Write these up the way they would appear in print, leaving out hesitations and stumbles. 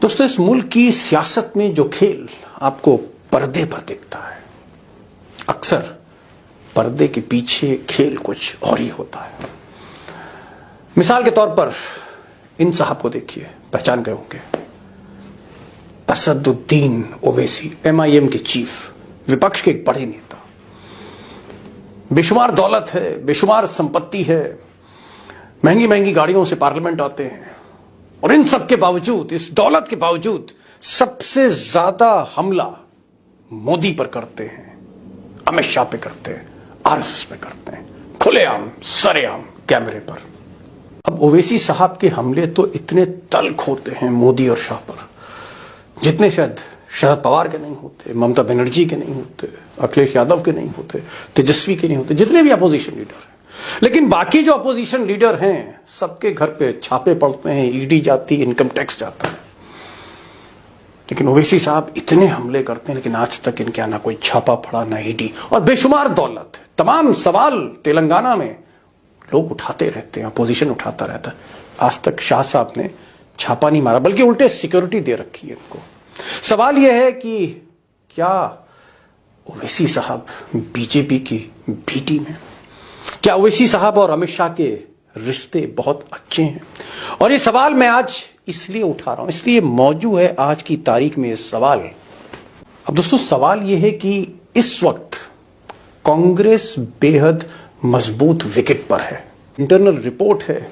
दोस्तों, इस मुल्क की सियासत में जो खेल आपको पर्दे पर दिखता है, अक्सर पर्दे के पीछे खेल कुछ और ही होता है। मिसाल के तौर पर इन साहब को देखिए, पहचान गए होंगे, असदुद्दीन ओवैसी, MIM के चीफ, विपक्ष के एक बड़े नेता। बेशुमार दौलत है, बेशुमार संपत्ति है, महंगी महंगी गाड़ियों से पार्लियामेंट आते हैं, और इन सब के बावजूद, इस दौलत के बावजूद, सबसे ज्यादा हमला मोदी पर करते हैं, अमित शाह पे करते हैं, RSS पे करते हैं, खुलेआम सरेआम कैमरे पर। अब ओवैसी साहब के हमले तो इतने तल्ख होते हैं मोदी और शाह पर, जितने शायद शरद पवार के नहीं होते, ममता बनर्जी के नहीं होते, अखिलेश यादव के नहीं होते, तेजस्वी के नहीं होते, जितने भी अपोजिशन लीडर हैं। लेकिन बाकी जो अपोजिशन लीडर हैं, सबके घर पे छापे पड़ते हैं, ED जाती, इनकम टैक्स जाता है। लेकिन ओवैसी साहब इतने हमले करते हैं, लेकिन आज तक इनके यहाँ ना कोई छापा पड़ा, ना ED, और बेशुमार दौलत है। तमाम सवाल तेलंगाना में लोग उठाते रहते हैं, अपोजिशन उठाता रहता है। आज तक शाह साहब ने छापा नहीं मारा, बल्कि उल्टे सिक्योरिटी दे रखी है इनको। सवाल यह है कि क्या ओवैसी साहब बीजेपी की बी टीम है? क्या ओवैसी साहब और अमित शाह के रिश्ते बहुत अच्छे हैं? और ये सवाल मैं आज इसलिए उठा रहा हूं, इसलिए मौजूद है आज की तारीख में ये सवाल। अब दोस्तों, सवाल यह है कि इस वक्त कांग्रेस बेहद मजबूत विकेट पर है। इंटरनल रिपोर्ट है,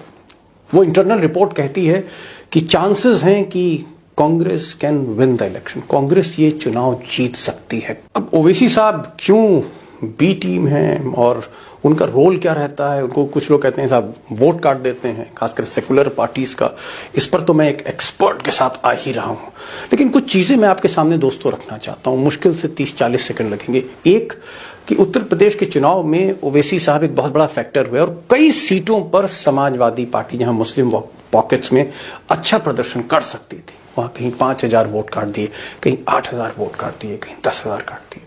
वो इंटरनल रिपोर्ट कहती है कि चांसेस हैं कि Congress can win the election, Congress ये चुनाव जीत सकती है। अब ओवैसी साहब क्यों बी टीम है और उनका रोल क्या रहता है? उनको कुछ लोग कहते हैं साहब वोट काट देते हैं, खासकर सेकुलर पार्टीज का। इस पर तो मैं एक एक्सपर्ट के साथ आ ही रहा हूं, लेकिन कुछ चीजें मैं आपके सामने दोस्तों रखना चाहता हूं। मुश्किल से 30-40 सेकंड लगेंगे। एक कि उत्तर प्रदेश के चुनाव में ओवैसी साहब एक बहुत बड़ा फैक्टर हुए, और कई सीटों पर समाजवादी पार्टी, जहां मुस्लिम पॉकेट्स में अच्छा प्रदर्शन कर सकती थी, वहां कहीं 5000 वोट काट दिए, कहीं 8000 वोट काट दिए, कहीं 10,000 काट दिए।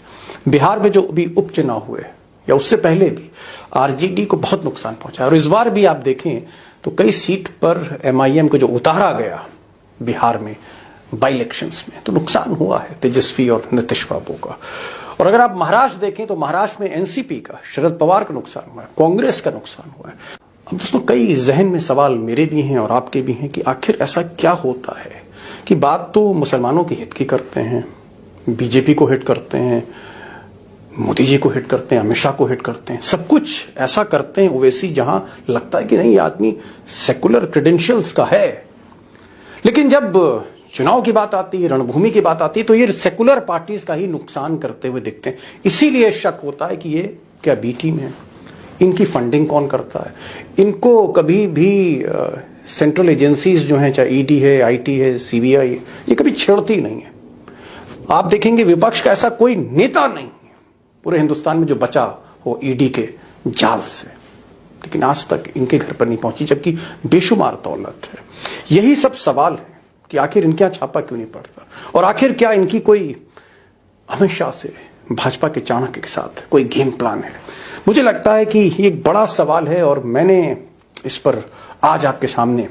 बिहार में जो भी उपचुनाव हुए या उससे पहले भी RJD को बहुत नुकसान पहुंचा, और इस बार भी आप देखें तो कई सीट पर MIM को जो उतारा गया बिहार में बाई इलेक्शंस में, तो नुकसान हुआ है तेजस्वी और नीतीश बाबू का। और अगर आप महाराष्ट्र देखें तो महाराष्ट्र में NCP का, शरद पवार का नुकसान हुआ है, कांग्रेस का नुकसान हुआ है। अब दोस्तों, कई जहन में सवाल मेरे भी हैं और आपके भी हैं कि आखिर ऐसा क्या होता है कि बात तो मुसलमानों के हित की करते हैं, बीजेपी को हिट करते हैं, मोदी जी को हिट करते हैं, अमित शाह को हिट करते हैं, सब कुछ ऐसा करते हैं ओवैसी, जहां लगता है कि नहीं, आदमी सेकुलर क्रेडेंशियल्स का है। लेकिन जब चुनाव की बात आती है, रणभूमि की बात आती है, तो ये सेकुलर पार्टीज का ही नुकसान करते हुए दिखते हैं। इसीलिए शक होता है कि ये क्या बी टीम है? इनकी फंडिंग कौन करता है? इनको कभी भी सेंट्रल एजेंसीज जो हैं, चाहे ED है, IT है, CBI, ये कभी छेड़ती नहीं है। आप देखेंगे विपक्ष का ऐसा कोई नेता नहीं पूरे हिंदुस्तान में जो बचा हो ED के जाल से, लेकिन आज तक इनके घर पर नहीं पहुंची, जबकि बेशुमार दौलत है। यही सब सवाल है कि आखिर इनके यहां छापा क्यों नहीं पड़ता, और आखिर क्या इनकी कोई अमित शाह से, भाजपा के चाणक्य के साथ कोई गेम प्लान है? मुझे लगता है कि ये एक बड़ा सवाल है, और मैंने इस पर आज आपके सामने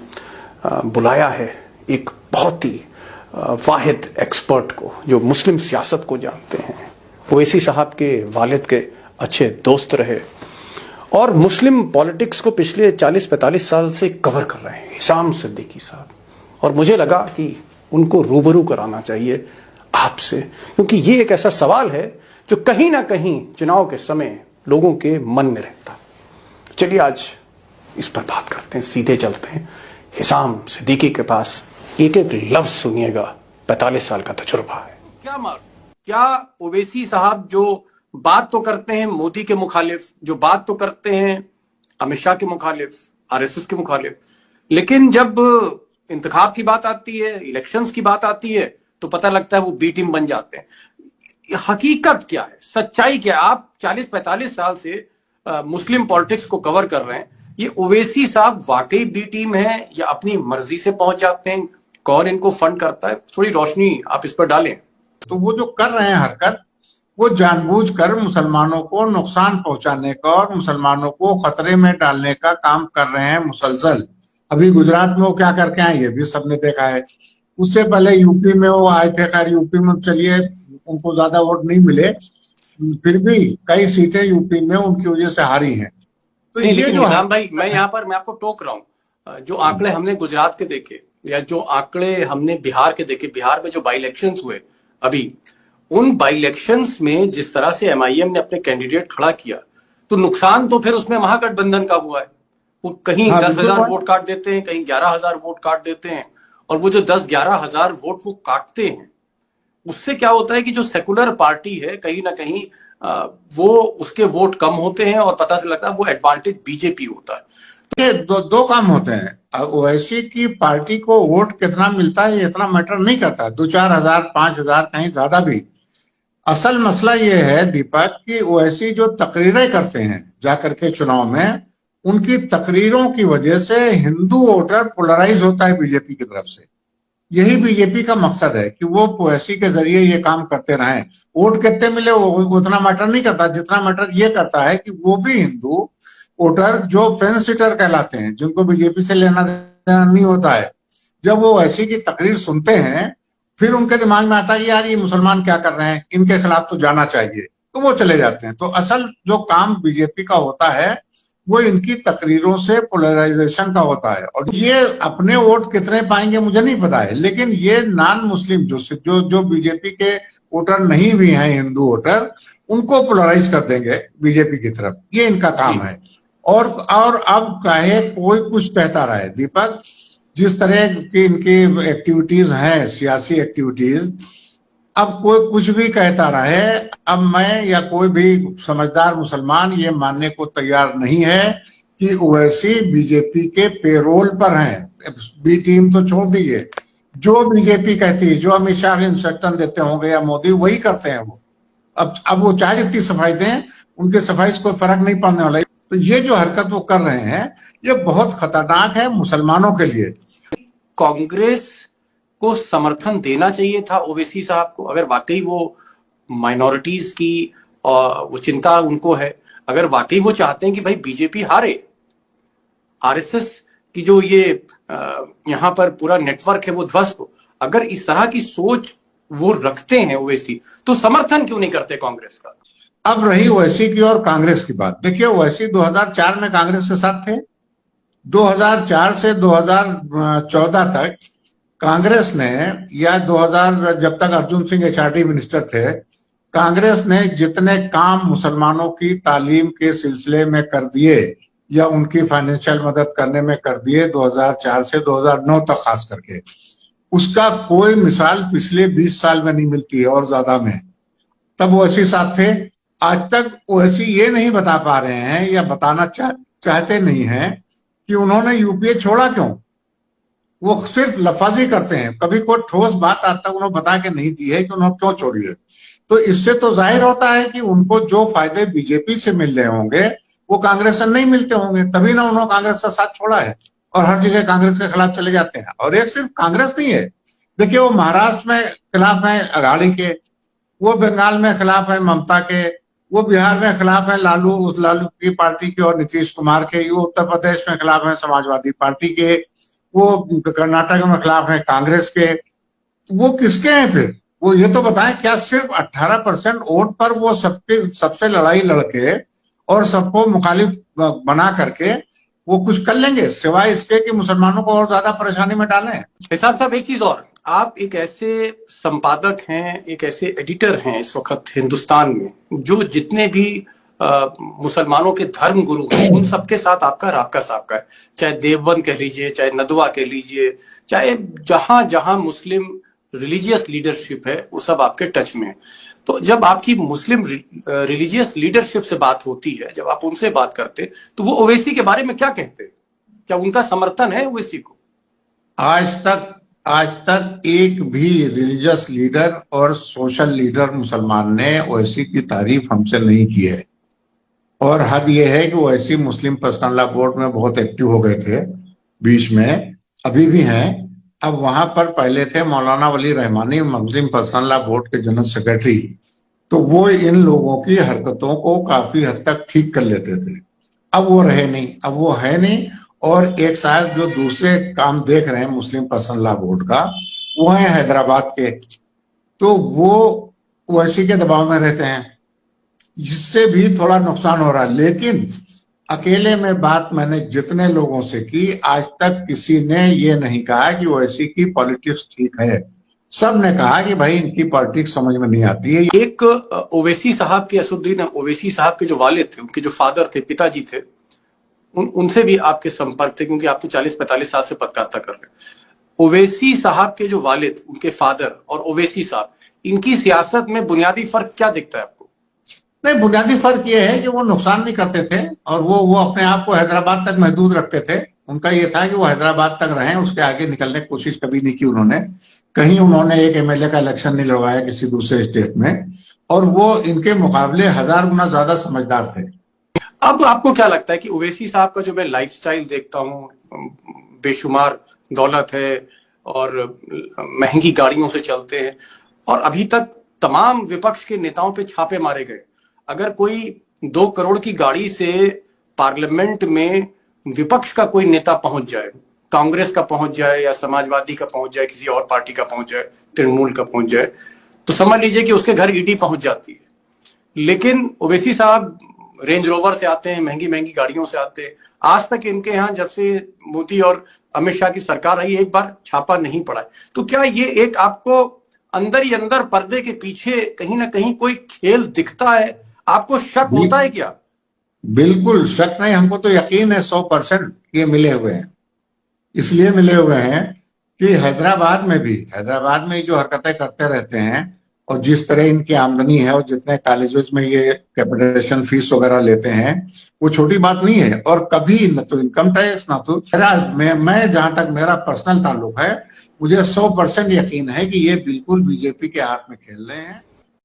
बुलाया है एक बहुत ही वाहिद एक्सपर्ट को, जो मुस्लिम सियासत को जानते हैं, ओवैसी साहब के वालिद के अच्छे दोस्त रहे, और मुस्लिम पॉलिटिक्स को पिछले 40-45 साल से कवर कर रहे हैं, हिसाम सिद्दीकी साहब। और मुझे लगा कि उनको रूबरू कराना चाहिए आपसे, क्योंकि ये एक ऐसा सवाल है जो कहीं ना कहीं चुनाव के समय लोगों के मन में रहता। चलिए आज इस पर बात करते हैं, सीधे चलते हैं हिसाम सिद्दीकी के पास। एक एक लफ्ज सुनिएगा, 45 साल का तजुर्बा है। क्या ओवैसी साहब जो बात तो करते हैं मोदी के मुखालिफ, जो बात तो करते हैं अमित शाह के मुखालिफ, RSS के मुखालिफ, लेकिन जब इंतखाब की बात आती है, इलेक्शंस की बात आती है, तो पता लगता है वो बी टीम बन जाते हैं। हकीकत क्या है, सच्चाई क्या है? आप 40-45 साल से मुस्लिम पॉलिटिक्स को कवर कर रहे हैं, ये ओवैसी साहब वाकई बी टीम है या अपनी मर्जी से पहुंच जाते हैं? कौन इनको फंड करता है? थोड़ी रोशनी आप इस पर डालें। तो वो जो कर रहे हैं हरकत, वो जानबूझकर मुसलमानों को नुकसान पहुंचाने का और मुसलमानों को खतरे में डालने का काम कर रहे हैं मुसलसल। अभी गुजरात में वो क्या करके आए ये भी सबने देखा है। उससे पहले यूपी में वो आए थे, खैर यूपी में चलिए उनको ज्यादा वोट नहीं मिले, फिर भी कई सीटें यूपी में उनकी वजह से हारी हैं। तो नहीं, ये लेकिन जो निजाम भाई, मैं यहाँ पर मैं आपको टोक रहा हूँ। जो आंकड़े हमने गुजरात के देखे या जो आंकड़े हमने बिहार के देखे, बिहार में जो बाई इलेक्शंस हुए अभी, उन बाई इलेक्शंस में जिस तरह से एमआईएम ने अपने कैंडिडेट खड़ा किया, तो नुकसान तो फिर उसमें महागठबंधन का हुआ है। वो कहीं हाँ 10,000 बिल्कुल वोट काट देते हैं, कहीं 11,000 वोट काट देते हैं, और वो जो 10-11,000 वोट वो काटते हैं, उससे क्या होता है कि जो सेकुलर पार्टी है कहीं ना कहीं वो उसके वोट कम होते हैं और पता से लगता है वो एडवांटेज बीजेपी होता है। ये दो काम होते हैं। ओवैसी की पार्टी को वोट कितना मिलता है ये इतना मैटर नहीं करता, 2-4 हजार 5 हजार कहीं ज्यादा भी। असल मसला ये है दीपक कि ओवैसी जो तकरीरें करते हैं जाकर के चुनाव में, उनकी तकरीरों की वजह से हिंदू वोटर पोलराइज होता है बीजेपी की तरफ से। यही बीजेपी का मकसद है कि वो ओवैसी के जरिए ये काम करते रहें। वोट कितने मिले वो उतना मैटर नहीं करता, जितना मैटर ये करता है कि वो भी हिंदू वोटर जो फेंस सिटर कहलाते हैं, जिनको बीजेपी से लेना देना नहीं होता है, जब वो ऐसी की तकरीर सुनते हैं फिर उनके दिमाग में आता है यार ये मुसलमान क्या कर रहे हैं, इनके खिलाफ तो जाना चाहिए, तो वो चले जाते हैं। तो असल जो काम बीजेपी का होता है वो इनकी तकरीरों से पोलराइजेशन का होता है। और ये अपने वोट कितने पाएंगे मुझे नहीं पता है, लेकिन ये नॉन मुस्लिम जो बीजेपी के वोटर नहीं भी हैं, हिंदू वोटर, उनको पोलराइज कर देंगे बीजेपी की तरफ, ये इनका काम है। और अब चाहे कोई कुछ कहता रहे दीपक, जिस तरह की इनकी एक्टिविटीज हैं, सियासी एक्टिविटीज, अब कोई कुछ भी कहता रहे, अब मैं या कोई भी समझदार मुसलमान ये मानने को तैयार नहीं है कि ओवैसी बीजेपी के पेरोल पर हैं। बी टीम तो छोड़ दीजिए, जो बीजेपी कहती है, जो अमित शाह इंस्ट्रक्शन देते होंगे या मोदी, वही करते हैं वो। अब वो चाहे जितनी सफाई दें, उनके सफाई से कोई फर्क नहीं पड़ने वाला है। तो ये जो हरकत वो कर रहे हैं ये बहुत खतरनाक है मुसलमानों के लिए। कांग्रेस को समर्थन देना चाहिए था ओवैसी साहब को, अगर वाकई वो माइनॉरिटीज की वो चिंता उनको है, अगर वाकई वो चाहते हैं कि भाई बीजेपी हारे, आरएसएस की जो ये यहाँ पर पूरा नेटवर्क है वो ध्वस्त हो, अगर इस तरह की सोच वो रखते हैं ओवैसी, तो समर्थन क्यों नहीं करते कांग्रेस का? अब रही ओवैसी की और कांग्रेस की बात, देखिए ओवैसी 2004 में कांग्रेस के साथ थे। 2004 से 2014 तक कांग्रेस ने, या 2000 जब तक अर्जुन सिंह एचआरडी मिनिस्टर थे, कांग्रेस ने जितने काम मुसलमानों की तालीम के सिलसिले में कर दिए या उनकी फाइनेंशियल मदद करने में कर दिए 2004 से 2009 तक खास करके, उसका कोई मिसाल पिछले 20 साल में नहीं मिलती है और ज्यादा में। तब ओवैसी साथ थे। आज तक ओवैसी ये नहीं बता पा रहे हैं या बताना चाहते नहीं हैं कि उन्होंने यूपीए छोड़ा क्यों। वो सिर्फ लफाजी करते हैं, कभी कोई ठोस बात आज तक उन्होंने बता के नहीं दी है कि उन्होंने क्यों छोड़ी है। तो इससे तो जाहिर होता है कि उनको जो फायदे बीजेपी से मिल रहे होंगे वो कांग्रेस से नहीं मिलते होंगे, तभी ना उन्होंने कांग्रेस का साथ छोड़ा है और हर जगह कांग्रेस के खिलाफ चले जाते हैं। और एक सिर्फ कांग्रेस नहीं है, देखिए वो महाराष्ट्र में खिलाफ है अघाड़ी के, वो बंगाल में खिलाफ है ममता के, वो बिहार में खिलाफ है लालू की पार्टी के और नीतीश कुमार के, वो उत्तर प्रदेश में खिलाफ है समाजवादी पार्टी के, वो कर्नाटक में खिलाफ है कांग्रेस के। वो किसके हैं फिर? वो ये तो बताएं, क्या सिर्फ 18% वोट पर वो सबसे लड़ाई लड़के और सबको मुखालिफ बना करके वो कुछ कर लेंगे, सिवाय इसके कि मुसलमानों को और ज्यादा परेशानी में डालें? हिसाब साहब, एक चीज और, आप एक ऐसे संपादक हैं, एक ऐसे एडिटर हैं इस वक्त हिंदुस्तान में, जो जितने भी मुसलमानों के धर्म गुरु हैं उन सबके साथ आपका राबका साबका है, चाहे देवबंद कह लीजिए, चाहे नदवा कह लीजिए, चाहे जहां जहां मुस्लिम रिलीजियस लीडरशिप है वो सब आपके टच में है। तो जब आपकी मुस्लिम रिलीजियस लीडरशिप से बात होती है, जब आप उनसे बात करते, तो वो ओवैसी के बारे में क्या कहते हैं? क्या उनका समर्थन है ओवैसी को? आज तक एक भी रिलीजियस लीडर और सोशल लीडर मुसलमान ने ओवैसी की तारीफ हमसे नहीं की है। और हद यह है कि ओवैसी मुस्लिम पर्सनल लॉ बोर्ड में बहुत एक्टिव हो गए थे बीच में, अभी भी हैं। अब वहां पर पहले थे मौलाना वली रहमानी, मुस्लिम पर्सनल लॉ बोर्ड के जनरल सेक्रेटरी, तो वो इन लोगों की हरकतों को काफी हद तक ठीक कर लेते थे। अब वो रहे नहीं, अब वो है नहीं। और एक साहब जो दूसरे काम देख रहे हैं मुस्लिम पर्सनल लॉ बोर्ड का, वो हैं हैदराबाद के, तो वो ओवैसी के दबाव में रहते हैं, जिससे भी थोड़ा नुकसान हो रहा है। लेकिन अकेले में बात मैंने जितने लोगों से की, आज तक किसी ने ये नहीं कहा कि ओवैसी की पॉलिटिक्स ठीक है। सब ने कहा कि भाई इनकी पॉलिटिक्स समझ में नहीं आती है। एक ओवैसी साहब के, असदुद्दीन ओवैसी साहब के जो वालिद थे, उनके जो फादर थे, पिताजी थे, उनसे भी आपके संपर्क थे, क्योंकि आप तो 40-45 साल से पत्रकारिता कर रहे हैं। ओवैसी साहब के जो वालिद, उनके फादर और ओवैसी साहब, इनकी सियासत में बुनियादी फर्क क्या दिखता है आपको? नहीं, बुनियादी फर्क ये है कि वो नुकसान नहीं करते थे और वो अपने आप को हैदराबाद तक महदूद रखते थे। उनका ये था कि वो हैदराबाद तक रहें, उसके आगे निकलने की कोशिश कभी नहीं की उन्होंने। कहीं उन्होंने एक एमएलए का इलेक्शन नहीं लड़वाया किसी दूसरे स्टेट में, और वो इनके मुकाबले 1000 गुना ज्यादा समझदार थे। अब आपको क्या लगता है कि ओवैसी साहब का जो मैं लाइफस्टाइल देखता हूँ, बेशुमार दौलत है और महंगी गाड़ियों से चलते हैं, और अभी तक तमाम विपक्ष के नेताओं पे छापे मारे गए। अगर कोई 2 करोड़ की गाड़ी से पार्लियामेंट में विपक्ष का कोई नेता पहुंच जाए, कांग्रेस का पहुंच जाए या समाजवादी का पहुंच जाए, किसी और पार्टी का पहुंच जाए, तृणमूल का पहुंच जाए, तो समझ लीजिए कि उसके घर ईडी पहुंच जाती है। लेकिन ओवैसी साहब रेंज रोवर से आते हैं, महंगी महंगी गाड़ियों से आते हैं। आज तक इनके यहाँ जब से मोदी और अमित शाह की सरकार आई, एक बार छापा नहीं पड़ा है। तो क्या ये एक आपको अंदर ही अंदर पर्दे के पीछे कहीं ना कहीं कोई खेल दिखता है? आपको शक होता है क्या? बिल्कुल शक नहीं, हमको तो यकीन है 100% ये मिले हुए हैं। इसलिए मिले हुए हैं कि हैदराबाद में जो हरकतें करते रहते हैं और जिस तरह इनकी आमदनी है और जितने कॉलेजेस में ये कैपिटेशन फीस वगैरह लेते हैं, वो छोटी बात नहीं है। और कभी न तो इनकम टैक्स, ना तो मैं जहां तक मेरा पर्सनल ताल्लुक है, मुझे 100% यकीन है कि ये बिल्कुल बीजेपी के हाथ में खेल रहे हैं।